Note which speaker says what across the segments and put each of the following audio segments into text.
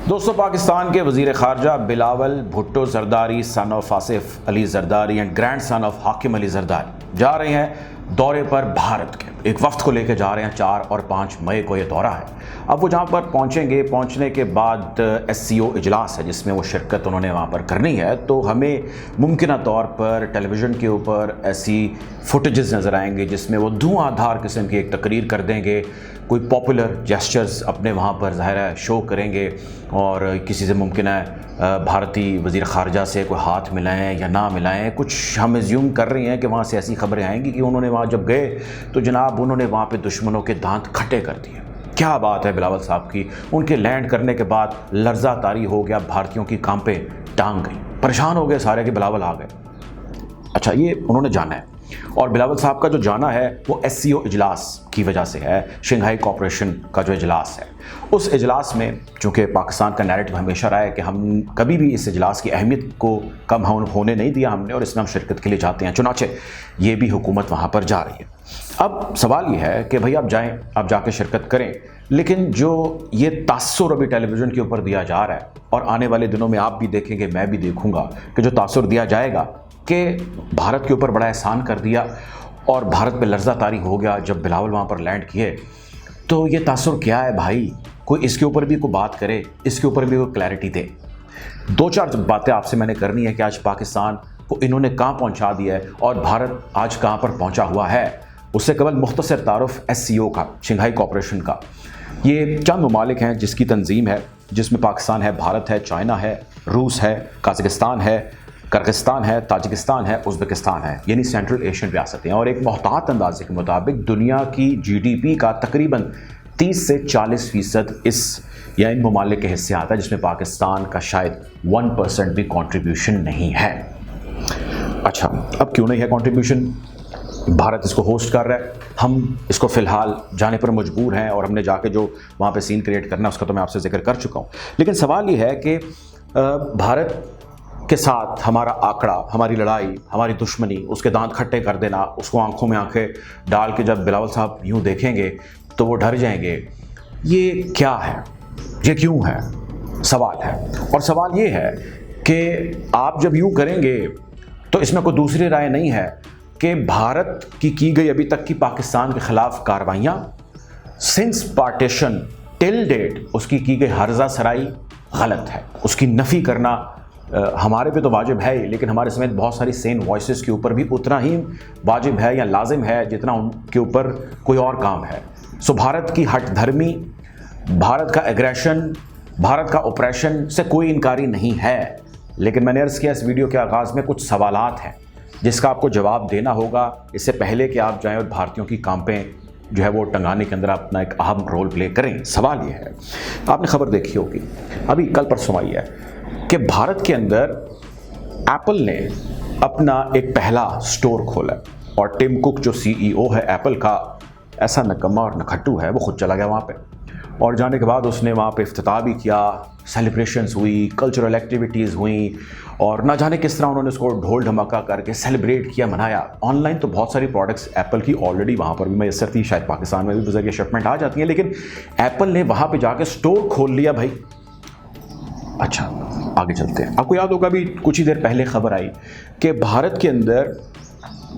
Speaker 1: دوستو، پاکستان کے وزیر خارجہ Bilawal Bhutto Zardari son of Asif Ali Zardari and grandson of Hakim Ali Zardari جا رہے ہیں دورے پر بھارت کے۔ ایک وفد کو لے کے جا رہے ہیں، 4 اور 5 مئی کو یہ دورہ ہے۔ اب وہ جہاں پر پہنچیں گے، پہنچنے کے بعد SCO اجلاس ہے جس میں وہ شرکت انہوں نے وہاں پر کرنی ہے، تو ہمیں ممکنہ طور پر ٹیلی ویژن کے اوپر ایسی فوٹیجز نظر آئیں گے جس میں وہ دھواں دھار قسم کی ایک تقریر کر دیں گے، کوئی پاپولر جیسچرز اپنے وہاں پر ظاہر ہے شو کریں گے، اور کسی سے ممکن ہے بھارتی وزیر خارجہ سے کوئی ہاتھ ملائیں یا نہ ملائیں۔ کچھ ہم ایزیوم کر رہی ہیں کہ وہاں سے ایسی خبریں آئیں گی کہ انہوں نے وہاں جب گئے تو جناب انہوں نے وہاں پہ دشمنوں کے دانت کھٹے کر دیے۔ کیا بات ہے بلاول صاحب کی، ان کے لینڈ کرنے کے بعد لرزہ طاری ہو گیا، بھارتیوں کی کانپیں ٹانگ گئی، پریشان ہو گئے سارے کہ بلاول آ گئے۔ اچھا، یہ انہوں نے جانا ہے، اور بلاول صاحب کا جو جانا ہے وہ SCO اجلاس کی وجہ سے ہے، شنگھائی کوآپریشن کا جو اجلاس ہے۔ اس اجلاس میں چونکہ پاکستان کا نیریٹو ہمیشہ رہا ہے کہ ہم کبھی بھی اس اجلاس کی اہمیت کو کم ہونے نہیں دیا ہم نے، اور اس میں ہم شرکت کے لیے جاتے ہیں، چنانچہ یہ بھی حکومت وہاں پر جا رہی ہے۔ اب سوال یہ ہے کہ بھئی آپ جائیں، آپ جا کے شرکت کریں، لیکن جو یہ تاثر ابھی ٹیلی ویژن کے اوپر دیا جا رہا ہے، اور آنے والے دنوں میں آپ بھی دیکھیں گے، میں بھی دیکھوں گا کہ جو تاثر دیا جائے گا کہ بھارت کے اوپر بڑا احسان کر دیا اور بھارت پہ لرزہ طاری ہو گیا جب بلاول وہاں پر لینڈ کیے، تو یہ تاثر کیا ہے بھائی؟ کوئی اس کے اوپر بھی کوئی بات کرے، اس کے اوپر بھی کوئی کلیئرٹی دے۔ 2-4 باتیں آپ سے میں نے کرنی ہے کہ آج پاکستان کو انہوں نے کہاں پہنچا دیا ہے اور بھارت آج کہاں پر پہنچا ہوا ہے۔ اس سے قبل مختصر تعارف SCO کا، شنگھائی کوآپریشن کا۔ یہ چند ممالک ہیں جس کی تنظیم ہے، جس میں پاکستان ہے، بھارت ہے، چائنا ہے، روس ہے، قازقستان ہے، کرغستان ہے، تاجکستان ہے، ازبکستان ہے، یعنی سینٹرل ایشین ریاستیں، اور ایک محتاط اندازے کے مطابق دنیا کی GDP کا تقریباً 30 سے 40% اس یا ان ممالک کے حصے آتا ہے، جس میں پاکستان کا شاید 1% بھی کنٹریبیوشن نہیں ہے۔ اچھا، اب کیوں نہیں ہے کنٹریبیوشن؟ بھارت اس کو ہوسٹ کر رہا ہے، ہم اس کو فی الحال جانے پر مجبور ہیں، اور ہم نے جا کے جو وہاں پہ سین کریٹ کرنا ہے اس کا تو میں آپ سے ذکر کر چکا ہوں۔ لیکن سوال یہ ہے کہ بھارت کے ساتھ ہمارا آکڑا، ہماری لڑائی، ہماری دشمنی، اس کے دانت کھٹے کر دینا، اس کو آنکھوں میں آنکھیں ڈال کے جب بلاول صاحب یوں دیکھیں گے تو وہ ڈر جائیں گے۔ یہ کیا ہے؟ یہ کیوں ہے؟ سوال ہے، اور سوال یہ ہے کہ آپ جب یوں کریں گے تو اس میں کوئی دوسری رائے نہیں ہے کہ بھارت کی گئی ابھی تک کی پاکستان کے خلاف کارروائیاں سنس پارٹیشن ٹل ڈیٹ، اس کی گئی ہرزہ سرائی غلط ہے۔ اس کی نفی کرنا ہمارے پہ تو واجب ہے ہی، لیکن ہمارے سمیت بہت ساری سین وائسز کے اوپر بھی اتنا ہی واجب ہے یا لازم ہے جتنا ان کے اوپر کوئی اور کام ہے۔ سو بھارت کی ہٹ دھرمی، بھارت کا ایگریشن، بھارت کا آپریشن سے کوئی انکاری نہیں ہے، لیکن میں نے عرض کیا اس ویڈیو کے آغاز میں کچھ سوالات ہیں جس کا آپ کو جواب دینا ہوگا اس سے پہلے کہ آپ جائیں اور بھارتیوں کی کانپیں جو ہے وہ ٹنگانے کے اندر اپنا ایک اہم رول پلے کریں۔ سوال یہ ہے، آپ نے خبر دیکھی ہوگی، ابھی کل پرسوں آئی ہے کہ بھارت کے اندر ایپل نے اپنا ایک پہلا سٹور کھولا ہے، اور ٹم کک جو CEO ہے ایپل کا، ایسا نکما اور نکھٹو ہے، وہ خود چلا گیا وہاں پہ، اور جانے کے بعد اس نے وہاں پہ افتتاح بھی کیا، سیلیبریشنز ہوئی، کلچرل ایکٹیویٹیز ہوئیں، اور نہ جانے کس طرح انہوں نے اس کو ڈھول ڈھماکا کر کے سیلیبریٹ کیا، منایا۔ آن لائن تو بہت ساری پروڈکٹس ایپل کی آلریڈی وہاں پر بھی میسر تھی، شاید پاکستان میں بھی بذریعہ شپمنٹ آ جاتی ہیں، لیکن ایپل نے وہاں پہ جا کے سٹور کھول لیا بھائی۔ اچھا، آگے چلتے ہیں۔ آپ کو یاد ہوگا بھی کچھ ہی دیر پہلے خبر آئی کہ بھارت کے اندر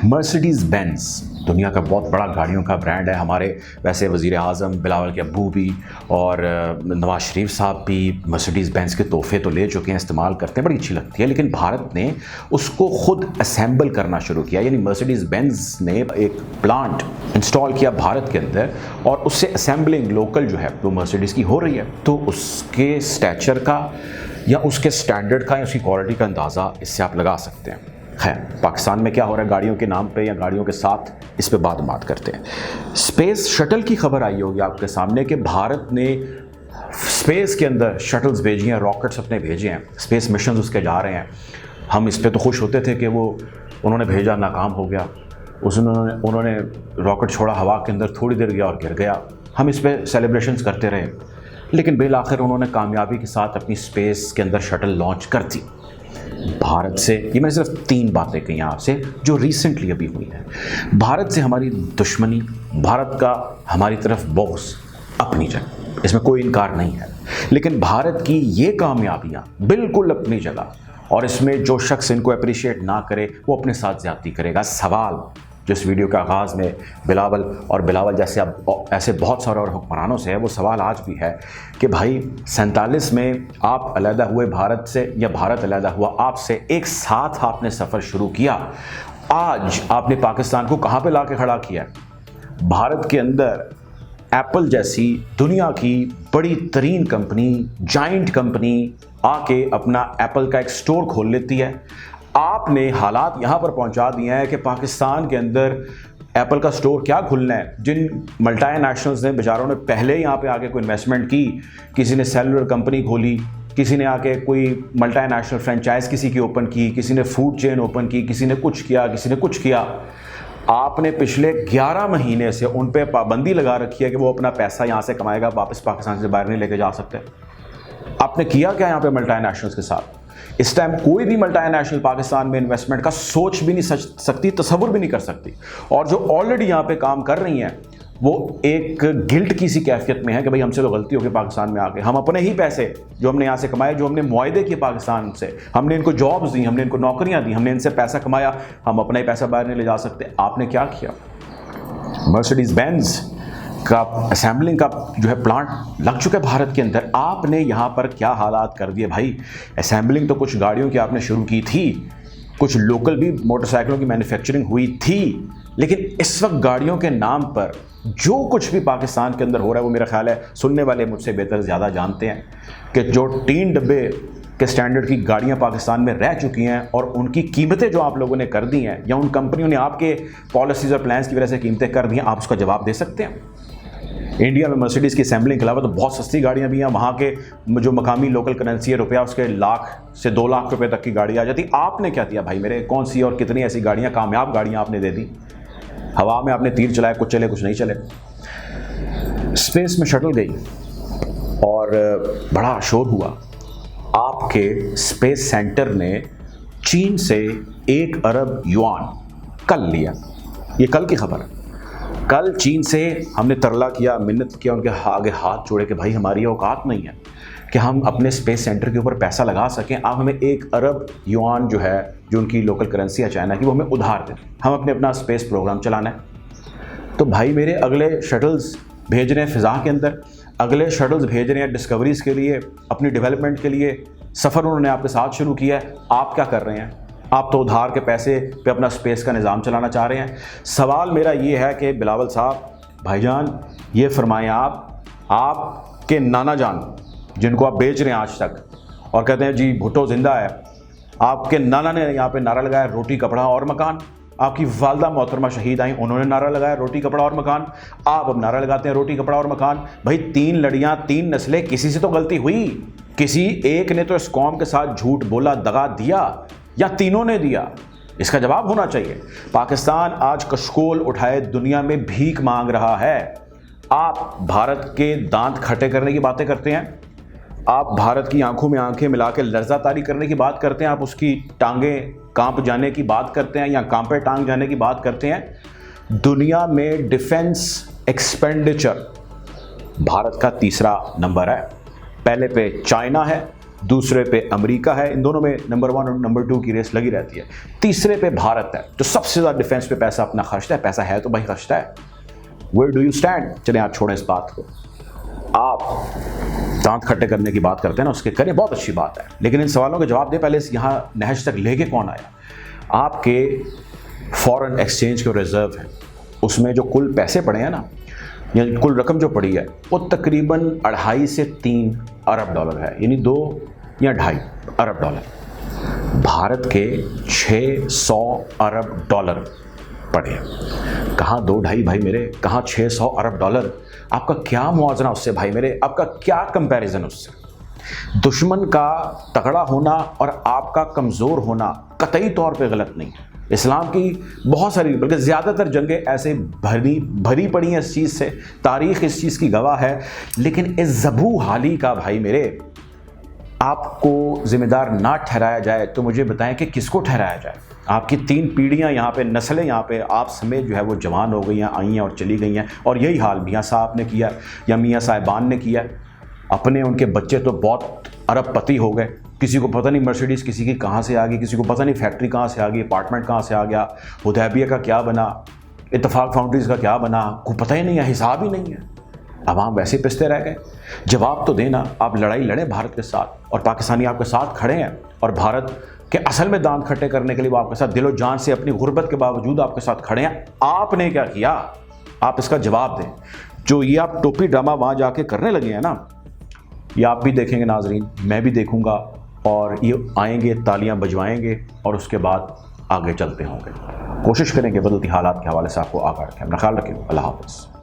Speaker 1: مرسیڈیز بینز، دنیا کا بہت بڑا گاڑیوں کا برانڈ ہے، ہمارے ویسے وزیر اعظم بلاول کے ابو بھی اور نواز شریف صاحب بھی مرسیڈیز بینز کے تحفے تو لے چکے ہیں، استعمال کرتے ہیں، بڑی اچھی لگتی ہے، لیکن بھارت نے اس کو خود اسمبل کرنا شروع کیا، یعنی مرسیڈیز بینز نے ایک پلانٹ انسٹال کیا بھارت کے اندر، اور اس سے اسمبلنگ لوکل جو ہے وہ مرسیڈیز کی ہو رہی ہے۔ تو اس کے اسٹیچر کا یا اس کے سٹینڈرڈ کا یا اس کی کوالٹی کا اندازہ اس سے آپ لگا سکتے ہیں۔ خیر، پاکستان میں کیا ہو رہا ہے گاڑیوں کے نام پہ یا گاڑیوں کے ساتھ، اس پہ بعد بات کرتے ہیں۔ اسپیس شٹل کی خبر آئی ہوگی آپ کے سامنے کہ بھارت نے اسپیس کے اندر شٹلز بھیجی ہیں، راکٹس اپنے بھیجے ہیں، اسپیس مشنز اس کے جا رہے ہیں۔ ہم اس پہ تو خوش ہوتے تھے کہ وہ انہوں نے بھیجا، ناکام ہو گیا، انہوں نے راکٹ چھوڑا ہوا کے اندر، تھوڑی دیر گیا اور گر گیا، ہم اس پہ سیلیبریشنز کرتے رہے، لیکن بالآخر انہوں نے کامیابی کے ساتھ اپنی اسپیس کے اندر شٹل لانچ کر دی بھارت سے۔ یہ میں نے صرف 3 باتیں کہی آپ سے جو ریسنٹلی ابھی ہوئی ہیں۔ بھارت سے ہماری دشمنی، بھارت کا ہماری طرف بغض اپنی جگہ، اس میں کوئی انکار نہیں ہے، لیکن بھارت کی یہ کامیابیاں بالکل اپنی جگہ، اور اس میں جو شخص ان کو اپریشیٹ نہ کرے وہ اپنے ساتھ زیادتی کرے گا۔ سوال جو اس ویڈیو کے آغاز میں بلاول اور بلاول جیسے اب ایسے بہت سارے اور حکمرانوں سے ہے، وہ سوال آج بھی ہے کہ بھائی 47 میں آپ علیحدہ ہوئے بھارت سے، یا بھارت علیحدہ ہوا آپ سے، ایک ساتھ آپ نے سفر شروع کیا، آج آپ نے پاکستان کو کہاں پہ لا کے کھڑا کیا؟ بھارت کے اندر ایپل جیسی دنیا کی بڑی ترین کمپنی، جائنٹ کمپنی آ کے اپنا ایپل کا ایک سٹور کھول لیتی ہے۔ آپ نے حالات یہاں پر پہنچا دیے ہیں کہ پاکستان کے اندر ایپل کا سٹور کیا کھلنا ہے؟ جن ملٹائی نیشنلز نے بیچاروں نے پہلے یہاں پہ آ کے کوئی انویسٹمنٹ کی، کسی نے سیلولر کمپنی کھولی، کسی نے آ کے کوئی ملٹائی نیشنل فرینچائز کسی کی اوپن کی، کسی نے فوڈ چین اوپن کی، کسی نے کچھ کیا، کسی نے کچھ کیا۔ آپ نے پچھلے 11 مہینے سے ان پہ پابندی لگا رکھی ہے کہ وہ اپنا پیسہ یہاں سے کمائے گا، واپس پاکستان سے باہر نہیں لے کے جا سکتے۔ آپ نے کیا کیا یہاں پہ ملٹائی نیشنلز کے ساتھ؟ اس ٹائم کوئی بھی ملٹائی نیشنل پاکستان میں انویسٹمنٹ کا سوچ بھی نہیں سکتی، تصور بھی نہیں کر سکتی، اور جو آلریڈی یہاں پہ کام کر رہی ہیں وہ ایک گلٹ کی سی کیفیت میں ہے کہ بھئی ہم سے تو غلطی ہو گئی پاکستان میں آ کے، ہم اپنے ہی پیسے جو ہم نے یہاں سے کمائے، جو ہم نے معاہدے کیے پاکستان سے، ہم نے ان کو جابز دی، ہم نے ان کو نوکریاں دی، ہم نے ان سے پیسہ کمایا، ہم اپنا ہی پیسہ باہر نہیں لے جا سکتے۔ آپ نے کیا کیا؟ مرسڈیز بینز کا اسمبلنگ کا جو ہے پلانٹ لگ چکا ہے بھارت کے اندر، آپ نے یہاں پر کیا حالات کر دیے بھائی؟ اسمبلنگ تو کچھ گاڑیوں کی آپ نے شروع کی تھی، کچھ لوکل بھی موٹر سائیکلوں کی مینوفیکچرنگ ہوئی تھی، لیکن اس وقت گاڑیوں کے نام پر جو کچھ بھی پاکستان کے اندر ہو رہا ہے وہ میرا خیال ہے سننے والے مجھ سے بہتر زیادہ جانتے ہیں کہ جو 3 ڈبے کے سٹینڈرڈ کی گاڑیاں پاکستان میں رہ چکی ہیں اور ان کی قیمتیں جو آپ لوگوں نے کر دی ہیں، یا ان کمپنیوں نے آپ کے پالیسیز اور پلانس کی وجہ سے قیمتیں کر دی ہیں، آپ اس کا جواب دے سکتے ہیں؟ انڈیا میں مرسیڈیز کی اسمبلنگ کے علاوہ تو بہت سستی گاڑیاں بھی ہیں، وہاں کے جو مقامی لوکل کرنسی ہے روپیہ، اس کے 1 لاکھ سے 2 لاکھ روپے تک کی گاڑی آ جاتی۔ آپ نے کیا دیا بھائی میرے؟ کون سی اور کتنی ایسی گاڑیاں، کامیاب گاڑیاں آپ نے دے دی؟ ہوا میں آپ نے تیر چلائے، کچھ چلے کچھ نہیں چلے۔ اسپیس میں شٹل گئی اور بڑا شور ہوا، آپ کے اسپیس سینٹر نے چین سے 1 ارب یوان کل لیا، یہ کل کی خبر ہے۔ کل چین سے ہم نے ترلا کیا، منت کیا، ان کے آگے ہاتھ جوڑے کہ بھائی ہماری یہ اوقات نہیں ہے کہ ہم اپنے اسپیس سینٹر کے اوپر پیسہ لگا سکیں، آپ ہمیں 1 ارب یوان جو ہے، جو ان کی لوکل کرنسی ہے چائنا کی، وہ ہمیں ادھار دیں، ہم اپنا اسپیس پروگرام چلانا ہے۔ تو بھائی میرے اگلے شٹلز بھیج رہے ہیں فضا کے اندر، اگلے شٹلز بھیج رہے ہیں ڈسکوریز کے لیے، اپنی ڈیولپمنٹ کے لیے، سفر انہوں نے آپ کے ساتھ شروع کیا ہے، آپ کیا کر رہے ہیں؟ آپ تو ادھار کے پیسے پہ اپنا اسپیس کا نظام چلانا چاہ رہے ہیں۔ سوال میرا یہ ہے کہ بلاول صاحب، بھائی جان یہ فرمائیں، آپ کے نانا جان جن کو آپ بیچ رہے ہیں آج تک اور کہتے ہیں جی بھٹو زندہ ہے، آپ کے نانا نے یہاں پہ نعرہ لگایا روٹی کپڑا اور مکان، آپ کی والدہ محترمہ شہید آئیں، انہوں نے نعرہ لگایا روٹی کپڑا اور مکان، آپ اب نعرہ لگاتے ہیں روٹی کپڑا اور مکان۔ بھائی 3 لڑیاں 3 نسلیں، کسی سے تو غلطی ہوئی، کسی ایک نے تو اس قوم کے ساتھ جھوٹ بولا، دغا دیا، یا تینوں نے دیا؟ اس کا جواب ہونا چاہیے۔ پاکستان آج کشکول اٹھائے دنیا میں بھیک مانگ رہا ہے۔ آپ بھارت کے دانت کھٹے کرنے کی باتیں کرتے ہیں، آپ بھارت کی آنکھوں میں آنکھیں ملا کے لرزہ طاری کرنے کی بات کرتے ہیں، آپ اس کی ٹانگیں کانپ جانے کی بات کرتے ہیں یا کانپے ٹانگ جانے کی بات کرتے ہیں۔ دنیا میں ڈیفنس ایکسپینڈیچر بھارت کا 3را نمبر ہے، پہلے پہ چائنا ہے، دوسرے پہ امریکہ ہے، ان دونوں میں نمبر 1 اور نمبر 2 کی ریس لگی رہتی ہے، تیسرے پہ بھارت ہے جو سب سے زیادہ ڈیفنس پہ پیسہ اپنا خرچتا ہے۔ پیسہ ہے تو بھائی خرچتا ہے۔ Where do you stand? چلیں آپ چھوڑیں اس بات کو، آپ دانت کھٹے کرنے کی بات کرتے ہیں نا، اس کے کریں، بہت اچھی بات ہے، لیکن ان سوالوں کے جواب دیں پہلے یہاں نہج تک لے کے کون آیا؟ آپ کے فورن ایکسچینج کے ریزرو ہیں، اس میں جو کل پیسے پڑے ہیں نا، یا کل رقم جو پڑی ہے وہ تقریباً 2.5 سے 3 ارب ڈالر ہے، یعنی 2 یا 2.5 ارب ڈالر۔ بھارت کے 600 ارب ڈالر پڑے، کہاں 2-2.5 بھائی میرے، کہاں 600 ارب ڈالر؟ آپ کا کیا موازنہ اس سے بھائی میرے؟ آپ کا کیا کمپیریزن اس سے؟ دشمن کا تگڑا ہونا اور آپ کا کمزور ہونا قطعی طور پہ غلط نہیں۔ اسلام کی بہت ساری بلکہ زیادہ تر جنگیں ایسے بھری پڑی ہیں اس چیز سے، تاریخ اس چیز کی گواہ ہے، لیکن اس زبو حالی کا بھائی میرے آپ کو ذمہ دار نہ ٹھہرایا جائے تو مجھے بتائیں کہ کس کو ٹھہرایا جائے؟ آپ کی 3 پیڑھیاں یہاں پہ، نسلیں یہاں پہ آپ سمیت جو ہے وہ جوان ہو گئی ہیں، آئی ہیں اور چلی گئی ہیں، اور یہی حال میاں صاحب نے کیا یا میاں صاحبان نے کیا۔ اپنے ان کے بچے تو بہت ارب پتی ہو گئے، کسی کو پتہ نہیں مرسیڈیز کسی کی کہاں سے آ گئی، کسی کو پتہ نہیں فیکٹری کہاں سے آ گئی، اپارٹمنٹ کہاں سے آ گیا، حدیبیہ کا کیا بنا، اتفاق فاؤنڈریز کا کیا بنا، کوئی پتہ ہی نہیں ہے، حساب ہی نہیں ہے۔ عوام ویسے پستے رہ گئے۔ جواب تو دینا، آپ لڑائی لڑیں بھارت کے ساتھ، اور پاکستانی آپ کے ساتھ کھڑے ہیں، اور بھارت کہ اصل میں دانت کھٹے کرنے کے لیے وہ آپ کے ساتھ دل و جان سے اپنی غربت کے باوجود آپ کے ساتھ کھڑے ہیں۔ آپ نے کیا کیا؟ آپ اس کا جواب دیں۔ جو یہ آپ ٹوپی ڈرامہ وہاں جا کے کرنے لگے ہیں نا، یہ آپ بھی دیکھیں گے ناظرین، میں بھی دیکھوں گا، اور یہ آئیں گے، تالیاں بجوائیں گے، اور اس کے بعد آگے چلتے ہوں گے۔ کوشش کریں کہ بدلتی حالات کے حوالے سے آپ کو آگاہ رکھیں۔ اپنا خیال رکھیں۔ اللہ حافظ۔